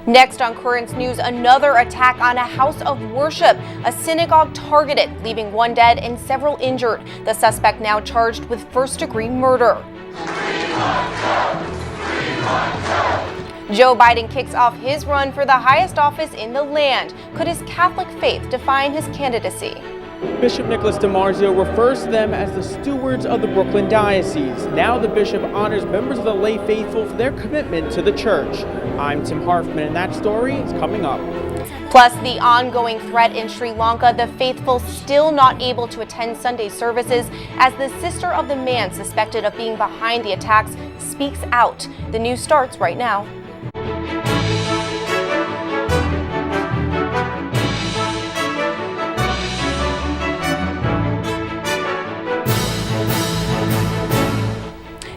Next on Currents News, another attack on a house of worship. A synagogue targeted, leaving one dead and several injured. The suspect now charged with first-degree murder. Joe Biden kicks off his run for the highest office in the land. Could his Catholic faith define his candidacy? Bishop Liz Faublas refers to them as the stewards of the Brooklyn Diocese. Now the bishop honors members of the lay faithful for their commitment to the church. I'm Tim Harfman, and that story is coming up. Plus, the ongoing threat in Sri Lanka, the faithful still not able to attend Sunday services as the sister of the man suspected of being behind the attacks speaks out. The news starts right now.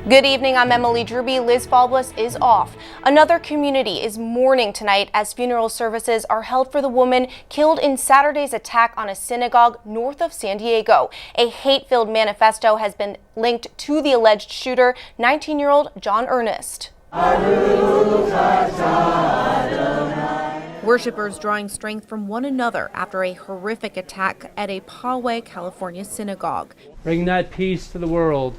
Good evening, I'm Emily Druby. Liz Faublas is off. Another community is mourning tonight as funeral services are held for the woman killed in Saturday's attack on a synagogue north of San Diego. A hate-filled manifesto has been linked to the alleged shooter, 19-year-old John Ernest. Worshippers drawing strength from one another after a horrific attack at a Poway, California synagogue. Bring that peace to the world.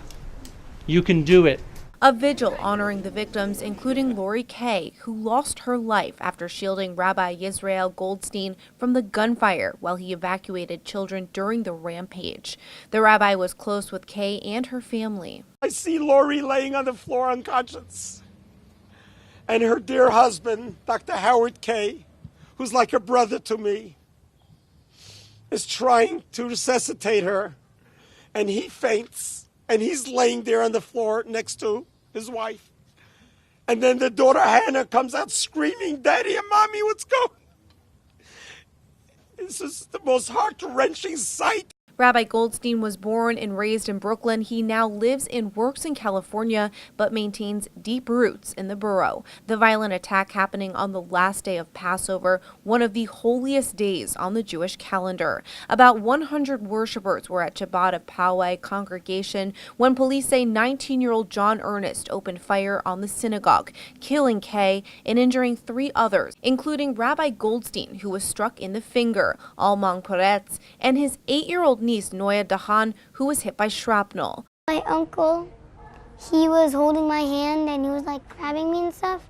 You can do it. A vigil honoring the victims, including Lori Kay, who lost her life after shielding Rabbi Yisrael Goldstein from the gunfire while he evacuated children during the rampage. The rabbi was close with Kay and her family. I see Lori laying on the floor unconscious, and her dear husband, Dr. Howard Kay, who's like a brother to me, is trying to resuscitate her, and he faints. And he's laying there on the floor next to his wife. And then the daughter Hannah comes out screaming, "Daddy and Mommy, what's going on?" This is the most heart-wrenching sight. Rabbi Goldstein was born and raised in Brooklyn. He now lives and works in California, but maintains deep roots in the borough. The violent attack happening on the last day of Passover, one of the holiest days on the Jewish calendar. About 100 worshipers were at Shabbat of Poway congregation when police say 19-year-old John Ernest opened fire on the synagogue, killing Kay and injuring 3 others, including Rabbi Goldstein, who was struck in the finger, Almang Peretz, and his 8-year-old niece Noya Dahan, who was hit by shrapnel. My uncle, he was holding my hand and he was like grabbing me and stuff.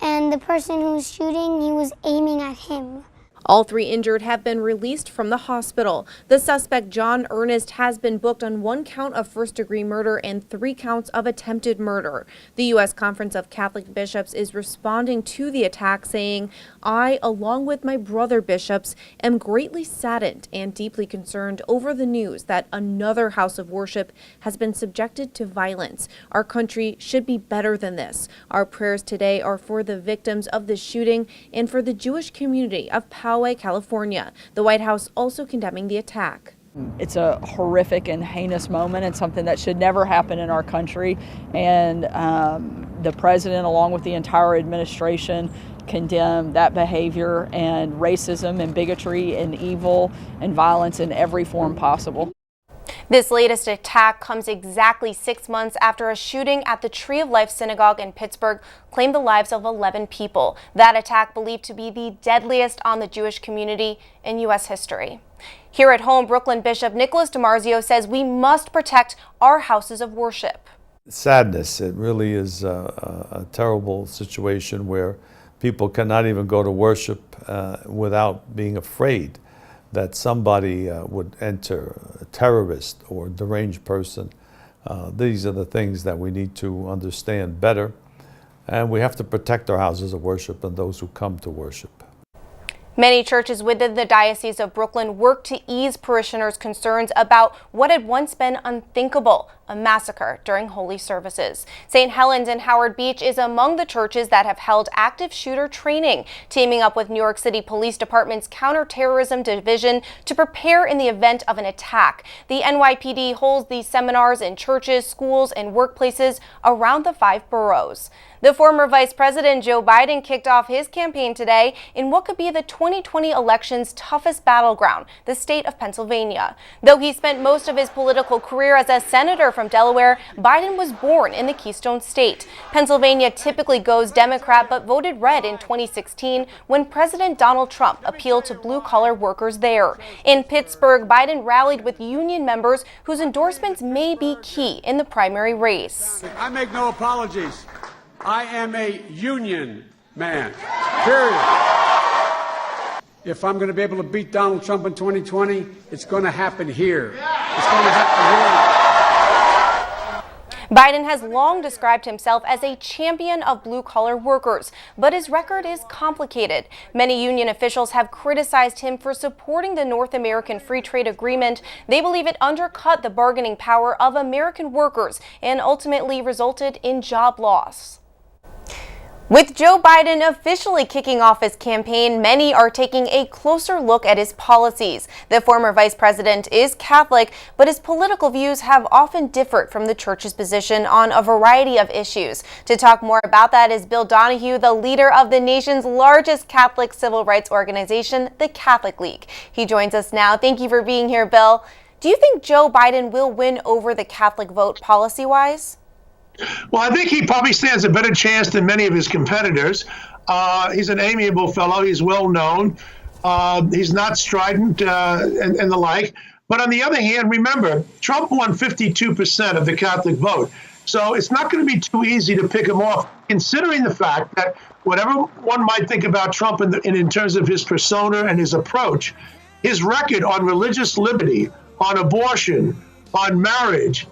And the person who was shooting, he was aiming at him. All 3 injured have been released from the hospital. The suspect, John Ernest, has been booked on 1 count of first-degree murder and 3 counts of attempted murder. The U.S. Conference of Catholic Bishops is responding to the attack, saying, "I, along with my brother bishops, am greatly saddened and deeply concerned over the news that another house of worship has been subjected to violence. Our country should be better than this. Our prayers today are for the victims of this shooting and for the Jewish community of Poway, California." The White House also condemning the attack. It's a horrific and heinous moment and something that should never happen in our country. And the president, along with the entire administration, condemn that behavior and racism and bigotry and evil and violence in every form possible. This latest attack comes exactly 6 months after a shooting at the Tree of Life Synagogue in Pittsburgh claimed the lives of 11 people. That attack believed to be the deadliest on the Jewish community in U.S. history. Here at home, Brooklyn Bishop Liz DiMarzio says we must protect our houses of worship. Sadness. It really is a terrible situation where people cannot even go to worship without being afraid that somebody would enter, a terrorist or deranged person. These are the things that we need to understand better, and we have to protect our houses of worship and those who come to worship. Many churches within the Diocese of Brooklyn work to ease parishioners' concerns about what had once been unthinkable, a massacre during holy services. St. Helens in Howard Beach is among the churches that have held active shooter training, teaming up with New York City Police Department's Counterterrorism Division to prepare in the event of an attack. The NYPD holds these seminars in churches, schools, and workplaces around the 5 boroughs. The former Vice President Joe Biden kicked off his campaign today in what could be the 2020 election's toughest battleground, the state of Pennsylvania. Though he spent most of his political career as a senator from Delaware, Biden was born in the Keystone State. Pennsylvania typically goes Democrat but voted red in 2016 when President Donald Trump appealed to blue-collar workers there. In Pittsburgh, Biden rallied with union members whose endorsements may be key in the primary race. I make no apologies. I am a union man, period. If I'm going to be able to beat Donald Trump in 2020, it's going to happen here. It's going to happen here. Biden has long described himself as a champion of blue-collar workers, but his record is complicated. Many union officials have criticized him for supporting the North American Free Trade Agreement. They believe it undercut the bargaining power of American workers and ultimately resulted in job loss. With Joe Biden officially kicking off his campaign, many are taking a closer look at his policies. The former vice president is Catholic, but his political views have often differed from the church's position on a variety of issues. To talk more about that is Bill Donahue, the leader of the nation's largest Catholic civil rights organization, the Catholic League. He joins us now. Thank you for being here, Bill. Do you think Joe Biden will win over the Catholic vote policy-wise? Well, I think he probably stands a better chance than many of his competitors. He's an amiable fellow. He's well known. He's not strident and the like. But on the other hand, remember, Trump won 52% of the Catholic vote. So it's not going to be too easy to pick him off, considering the fact that whatever one might think about Trump in terms of his persona and his approach, his record on religious liberty, on abortion, on marriage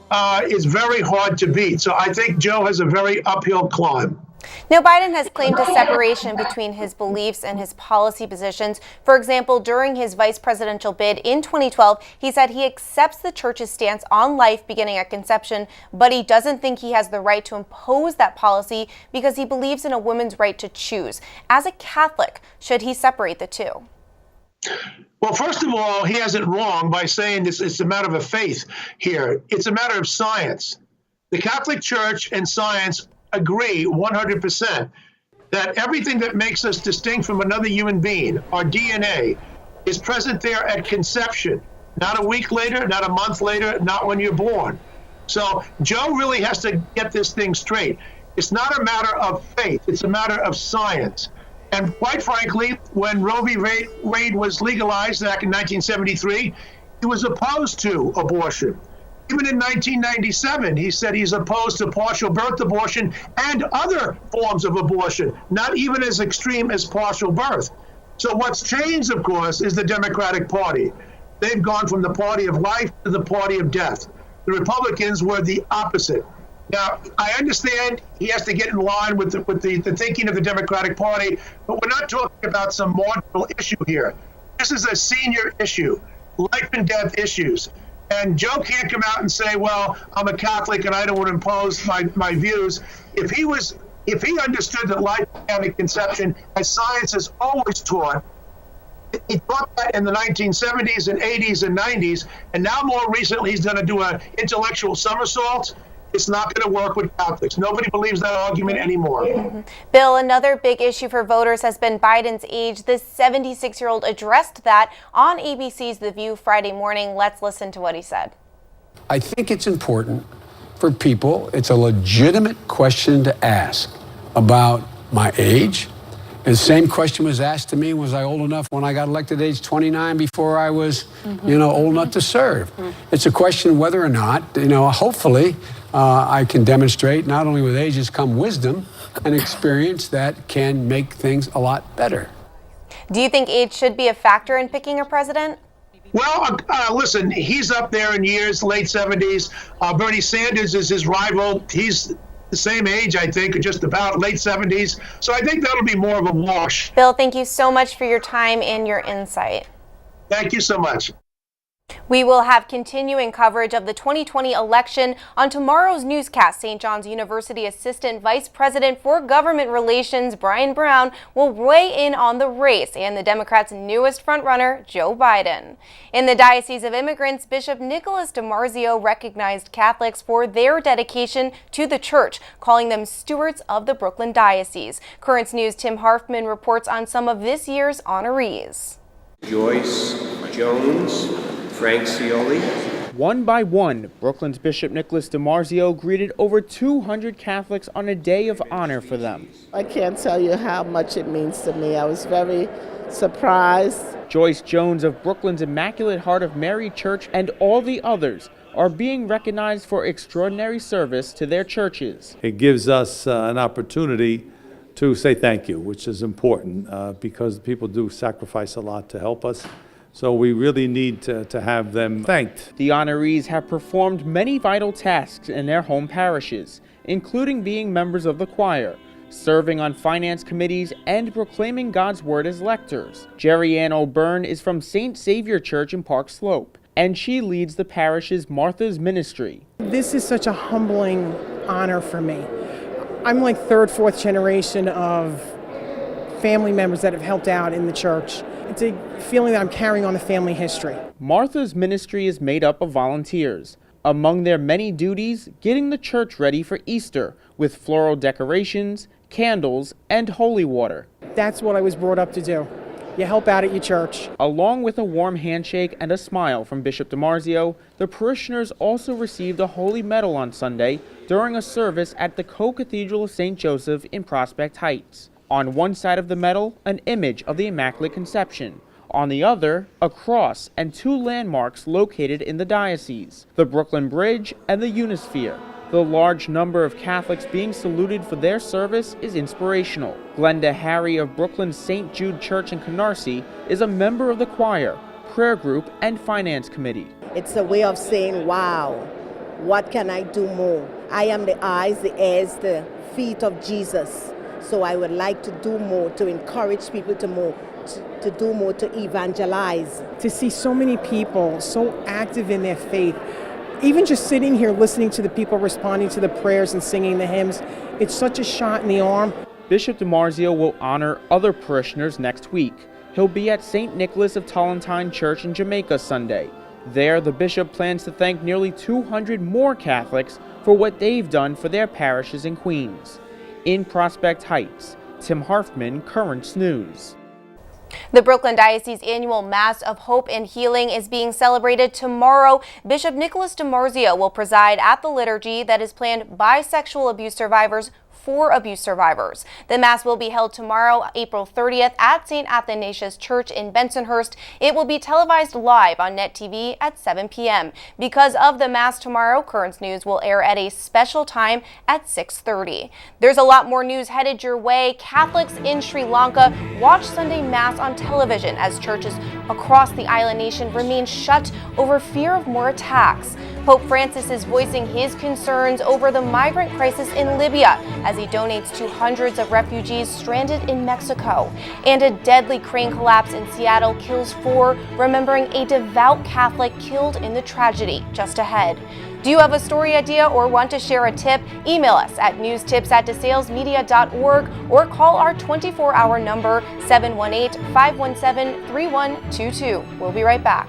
is very hard to beat. So I think Joe has a very uphill climb. Now, Biden has claimed a separation between his beliefs and his policy positions. For example, during his vice presidential bid in 2012, he said he accepts the church's stance on life beginning at conception, but he doesn't think he has the right to impose that policy because he believes in a woman's right to choose. As a Catholic, should he separate the two? Well, first of all, he has it wrong by saying this. It's a matter of faith here. It's a matter of science. The Catholic Church and science agree 100% that everything that makes us distinct from another human being, our DNA, is present there at conception. Not a week later, not a month later, not when you're born. So Joe really has to get this thing straight. It's not a matter of faith. It's a matter of science. And quite frankly, when Roe v. Wade was legalized back in 1973, he was opposed to abortion. Even in 1997, he said he's opposed to partial birth abortion and other forms of abortion, not even as extreme as partial birth. So what's changed, of course, is the Democratic Party. They've gone from the party of life to the party of death. The Republicans were the opposite. Now, I understand he has to get in line with the thinking of the Democratic Party, but we're not talking about some marginal issue here. This is a senior issue, life and death issues. And Joe can't come out and say, well, I'm a Catholic and I don't want to impose my views. If he understood that life began at conception, as science has always taught, he taught that in the 1970s and 80s and 90s, and now more recently he's going to do an intellectual somersault. It's not going to work with Catholics. Nobody believes that argument anymore. Mm-hmm. Bill, another big issue for voters has been Biden's age. This 76-year-old addressed that on ABC's The View Friday morning. Let's listen to what he said. I think it's important for people. It's a legitimate question to ask about my age. And the same question was asked to me, was I old enough when I got elected at age 29 before I was, old enough to serve? It's a question whether or not, hopefully I can demonstrate not only with age has come wisdom and experience that can make things a lot better. Do you think age should be a factor in picking a president? Well, listen, he's up there in years, late 70s. Bernie Sanders is his rival. He's the same age, I think, or just about late 70s. So I think that'll be more of a wash. Bill, thank you so much for your time and your insight. Thank you so much. We will have continuing coverage of the 2020 election on tomorrow's newscast. St. John's University Assistant Vice President for Government Relations, Brian Brown, will weigh in on the race and the Democrats' newest frontrunner, Joe Biden. In the Diocese of Immigrants, Bishop Liz DiMarzio recognized Catholics for their dedication to the church, calling them stewards of the Brooklyn Diocese. Currents News' Tim Harfman reports on some of this year's honorees. Joyce Jones, Frank Scioli, One by one, Brooklyn's Bishop Nicholas DiMarzio greeted over 200 Catholics on a day of honor for them. I can't tell you how much it means to me. I was very surprised. Joyce Jones of Brooklyn's Immaculate Heart of Mary Church and all the others are being recognized for extraordinary service to their churches. It gives us an opportunity to say thank you, which is important because people do sacrifice a lot to help us. So we really need to have them thanked. The honorees have performed many vital tasks in their home parishes, including being members of the choir, serving on finance committees, and proclaiming God's word as lectors. Jerry Ann O'Byrne is from St. Xavier Church in Park Slope, and she leads the parish's Martha's Ministry. This is such a humbling honor for me. I'm like third, fourth generation of family members that have helped out in the church. It's a feeling that I'm carrying on the family history. Martha's Ministry is made up of volunteers. Among their many duties, getting the church ready for Easter with floral decorations, candles, and holy water. That's what I was brought up to do. You help out at your church. Along with a warm handshake and a smile from Bishop DiMarzio, the parishioners also received a holy medal on Sunday during a service at the Co-Cathedral of St. Joseph in Prospect Heights. On one side of the medal, an image of the Immaculate Conception. On the other, a cross and two landmarks located in the diocese, the Brooklyn Bridge and the Unisphere. The large number of Catholics being saluted for their service is inspirational. Glenda Harry of Brooklyn's St. Jude Church in Canarsie is a member of the choir, prayer group, and finance committee. It's a way of saying, wow, what can I do more? I am the eyes, the ears, the feet of Jesus. So I would like to do more, to encourage people to do more, to evangelize. To see so many people so active in their faith, even just sitting here listening to the people responding to the prayers and singing the hymns, it's such a shot in the arm. Bishop DiMarzio will honor other parishioners next week. He'll be at St. Nicholas of Tolentine Church in Jamaica Sunday. There, the bishop plans to thank nearly 200 more Catholics for what they've done for their parishes in Queens. In Prospect Heights, Tim Harfman, Currents News. The Brooklyn Diocese annual Mass of Hope and Healing is being celebrated tomorrow. Bishop Nicholas DiMarzio will preside at the liturgy that is planned by sexual abuse survivors for abuse survivors. The Mass will be held tomorrow, April 30th at St. Athanasius Church in Bensonhurst. It will be televised live on Net TV at 7 p.m. Because of the Mass tomorrow, Currents News will air at a special time at 6:30. There's a lot more news headed your way. Catholics in Sri Lanka watch Sunday Mass on television as churches across the island nation remain shut over fear of more attacks. Pope Francis is voicing his concerns over the migrant crisis in Libya as he donates to hundreds of refugees stranded in Mexico. And a deadly crane collapse in Seattle kills 4, remembering a devout Catholic killed in the tragedy. Just ahead. Do you have a story idea or want to share a tip? Email us at newstips@desalesmedia.org or call our 24-hour number 718-517-3122. We'll be right back.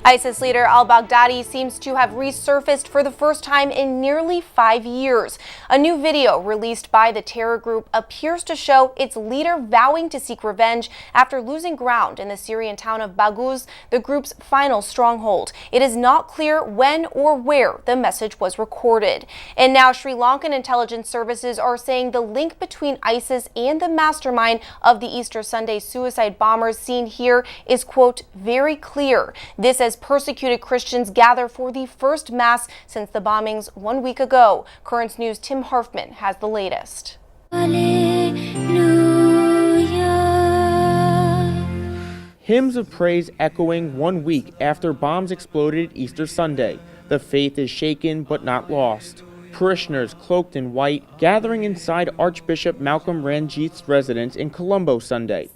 ISIS leader al-Baghdadi seems to have resurfaced for the first time in nearly 5 years. A new video released by the terror group appears to show its leader vowing to seek revenge after losing ground in the Syrian town of Baghouz, the group's final stronghold. It is not clear when or where the message was recorded. And now Sri Lankan intelligence services are saying the link between ISIS and the mastermind of the Easter Sunday suicide bombers seen here is, quote, very clear. This as persecuted Christians gather for the first Mass since the bombings 1 week ago. Currents News' Tim Harfman has the latest. Hymns of praise echoing 1 week after bombs exploded Easter Sunday. The faith is shaken but not lost. Parishioners cloaked in white gathering inside Archbishop Malcolm Ranjit's residence in Colombo Sunday.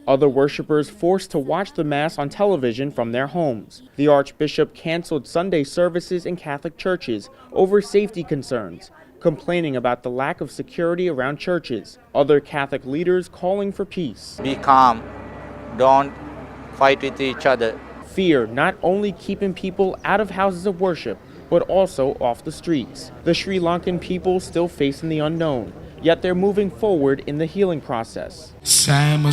Other worshippers forced to watch the Mass on television from their homes. The Archbishop canceled Sunday services in Catholic churches over safety concerns, complaining about the lack of security around churches. Other Catholic leaders calling for peace. Be calm. Don't fight with each other. Fear not only keeping people out of houses of worship, but also off the streets. The Sri Lankan people still facing the unknown, yet they're moving forward in the healing process. The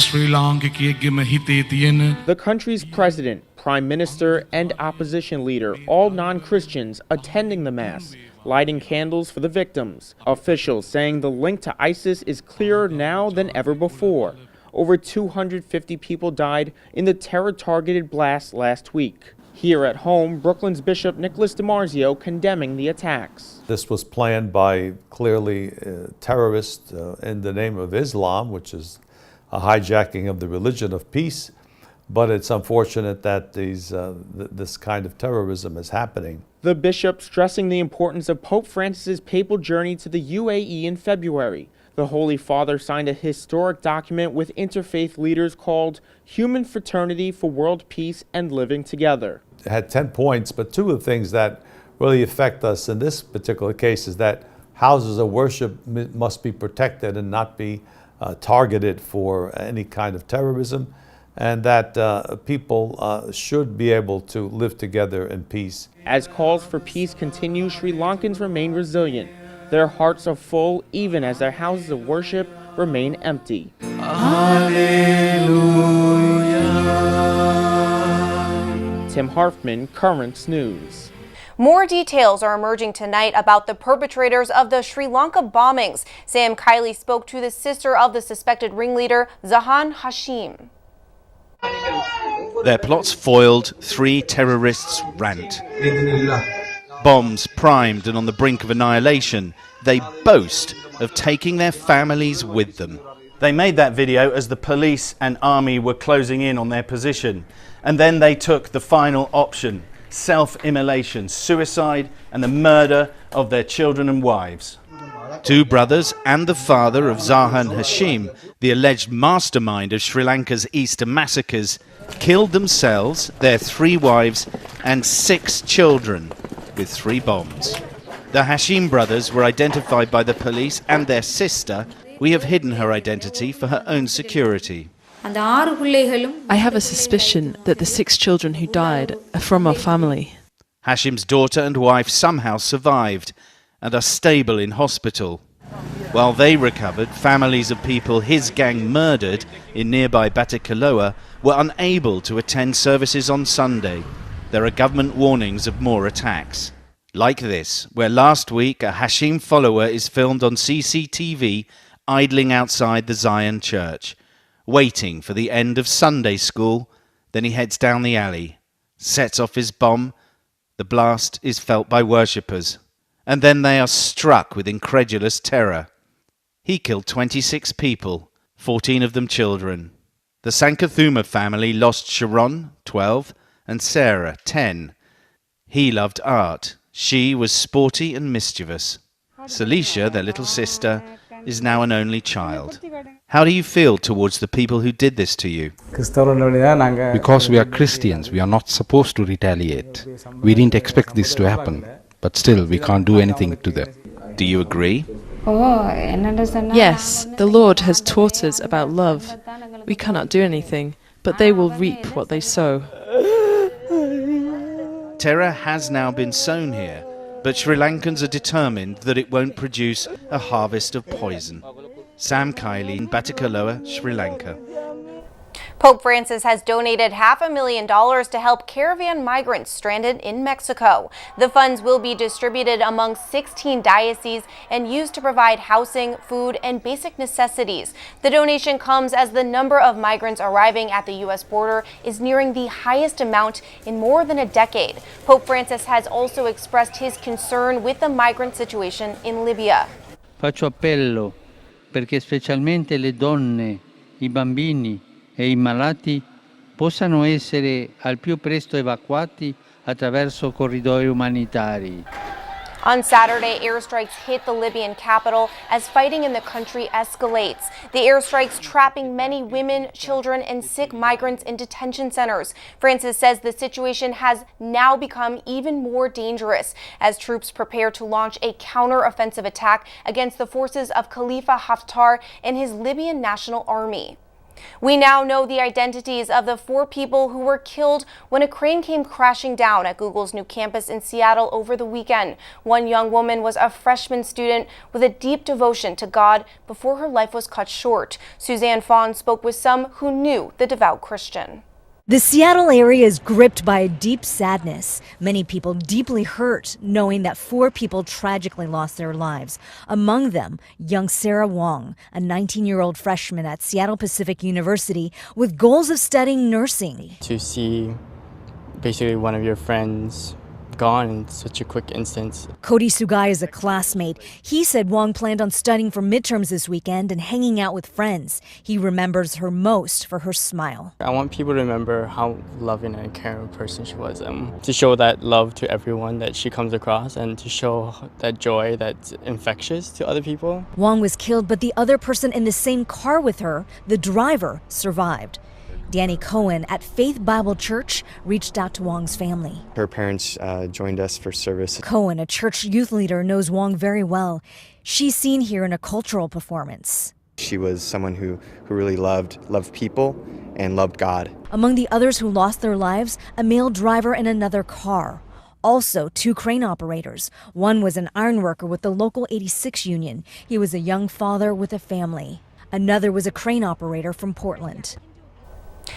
country's president, prime minister, and opposition leader, all non-Christians, attending the mass, lighting candles for the victims. Officials saying the link to ISIS is clearer now than ever before. Over 250 people died in the terror-targeted blast last week. Here at home, Brooklyn's Bishop DiMarzio condemning the attacks. This was planned by clearly terrorists in the name of Islam, which is a hijacking of the religion of peace. But it's unfortunate that this kind of terrorism is happening. The bishop stressing the importance of Pope Francis's papal journey to the UAE in February. The Holy Father signed a historic document with interfaith leaders called Human Fraternity for World Peace and Living Together. It had 10 points, but two of the things that really affect us in this particular case is that houses of worship must be protected and not be targeted for any kind of terrorism, and that people should be able to live together in peace. As calls for peace continue, Sri Lankans remain resilient. Their hearts are full even as their houses of worship remain empty. Hallelujah. Tim Harfman, Currents News. More details are emerging tonight about the perpetrators of the Sri Lanka bombings. Sam Kiley spoke to the sister of the suspected ringleader, Zahan Hashim. Their plots foiled, 3 terrorists rant. Bombs primed and on the brink of annihilation, they boast of taking their families with them. They made that video as the police and army were closing in on their position. And then they took the final option, self-immolation, suicide and the murder of their children and wives. 2 brothers and the father of Zahan Hashim, the alleged mastermind of Sri Lanka's Easter massacres, killed themselves, their 3 wives and 6 children with 3 bombs. The Hashim brothers were identified by the police and their sister. We have hidden her identity for her own security. I have a suspicion that the 6 children who died are from our family. Hashim's daughter and wife somehow survived and are stable in hospital. While they recovered, families of people his gang murdered in nearby Batticaloa were unable to attend services on Sunday. There are government warnings of more attacks. Like this, where last week a Hashim follower is filmed on CCTV idling outside the Zion Church, waiting for the end of Sunday school. Then he heads down the alley, sets off his bomb. The blast is felt by worshippers, and then they are struck with incredulous terror. He killed 26 people, 14 of them children. The Sankathuma family lost Sharon, 12, and Sarah, 10. He loved art. She was sporty and mischievous. Celicia, their little sister, is now an only child. How do you feel towards the people who did this to you? Because we are Christians, we are not supposed to retaliate. We didn't expect this to happen, but still we can't do anything to them. Do you agree? Yes, the Lord has taught us about love. We cannot do anything, but they will reap what they sow. Terror has now been sown here, but Sri Lankans are determined that it won't produce a harvest of poison. Sam Kiley in Batticaloa, Sri Lanka. Pope Francis has donated $500,000 to help caravan migrants stranded in Mexico. The funds will be distributed among 16 dioceses and used to provide housing, food, and basic necessities. The donation comes as the number of migrants arriving at the U.S. border is nearing the highest amount in more than a decade. Pope Francis has also expressed his concern with the migrant situation in Libya. Faccio appello perché specialmente le donne, I bambini e I malati possano essere al più presto evacuati attraverso corridoi umanitari. On Saturday, airstrikes hit the Libyan capital as fighting in the country escalates. The airstrikes trapping many women, children, and sick migrants in detention centers. Francis says the situation has now become even more dangerous as troops prepare to launch a counter-offensive attack against the forces of Khalifa Haftar and his Libyan National Army. We now know the identities of the 4 people who were killed when a crane came crashing down at Google's new campus in Seattle over the weekend. One young woman was a freshman student with a deep devotion to God before her life was cut short. Suzanne Fawn spoke with some who knew the devout Christian. The Seattle area is gripped by a deep sadness. Many people deeply hurt knowing that 4 people tragically lost their lives. Among them, young Sarah Wong, a 19-year-old freshman at Seattle Pacific University with goals of studying nursing. To see basically one of your friends gone in such a quick instance. Cody Sugai is a classmate. He said Wong planned on studying for midterms this weekend and hanging out with friends. He remembers her most for her smile. I want people to remember how loving and caring person she was, to show that love to everyone that she comes across and to show that joy that's infectious to other people. Wong was killed, but the other person in the same car with her, the driver, survived. Danny Cohen at Faith Bible Church reached out to Wong's family. Her parents joined us for service. Cohen, a church youth leader, knows Wong very well. She's seen here in a cultural performance. She was someone who really loved people and loved God. Among the others who lost their lives, a male driver in another car. Also, 2 crane operators. One was an ironworker with the local 86 union. He was a young father with a family. Another was a crane operator from Portland.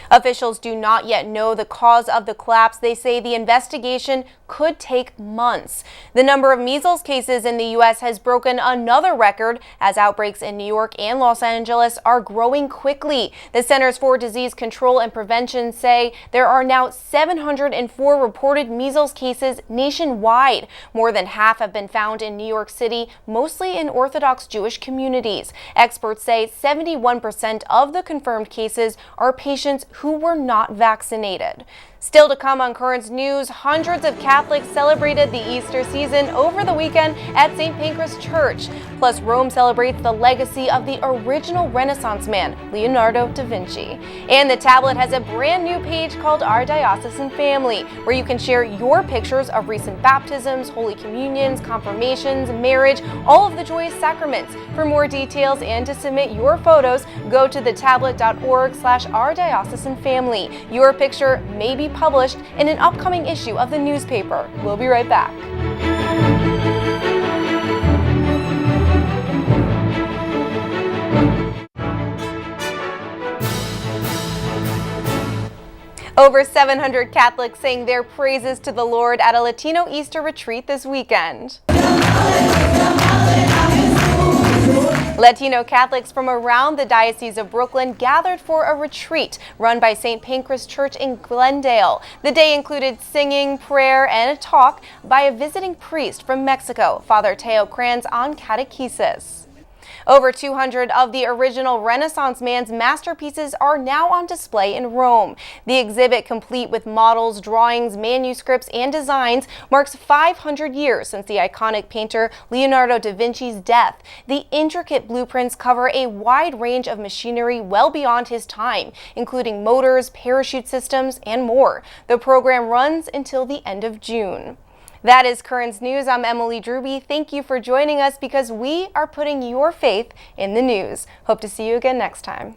Officials do not yet know the cause of the collapse. They say the investigation could take months. The number of measles cases in the U.S. has broken another record as outbreaks in New York and Los Angeles are growing quickly. The Centers for Disease Control and Prevention say there are now 704 reported measles cases nationwide. More than half have been found in New York City, mostly in Orthodox Jewish communities. Experts say 71% of the confirmed cases are patients who were not vaccinated. Still to come on Currents News, hundreds of Catholics celebrated the Easter season over the weekend at St. Pancras Church. Plus, Rome celebrates the legacy of the original Renaissance man, Leonardo da Vinci. And the tablet has a brand new page called Our Diocesan Family, where you can share your pictures of recent baptisms, Holy Communions, confirmations, marriage, all of the joyous sacraments. For more details and to submit your photos, go to thetablet.org/ourdiocesanfamily. Your picture may be published in an upcoming issue of the newspaper. We'll be right back. Over 700 Catholics sang their praises to the Lord at a Latino Easter retreat this weekend. Latino Catholics from around the Diocese of Brooklyn gathered for a retreat run by St. Pancras Church in Glendale. The day included singing, prayer, and a talk by a visiting priest from Mexico, Father Teo Kranz, on catechesis. Over 200 of the original Renaissance man's masterpieces are now on display in Rome. The exhibit, complete with models, drawings, manuscripts, and designs, marks 500 years since the iconic painter Leonardo da Vinci's death. The intricate blueprints cover a wide range of machinery well beyond his time, including motors, parachute systems, and more. The program runs until the end of June. That is Currents News. I'm Emily Druby. Thank you for joining us because we are putting your faith in the news. Hope to see you again next time.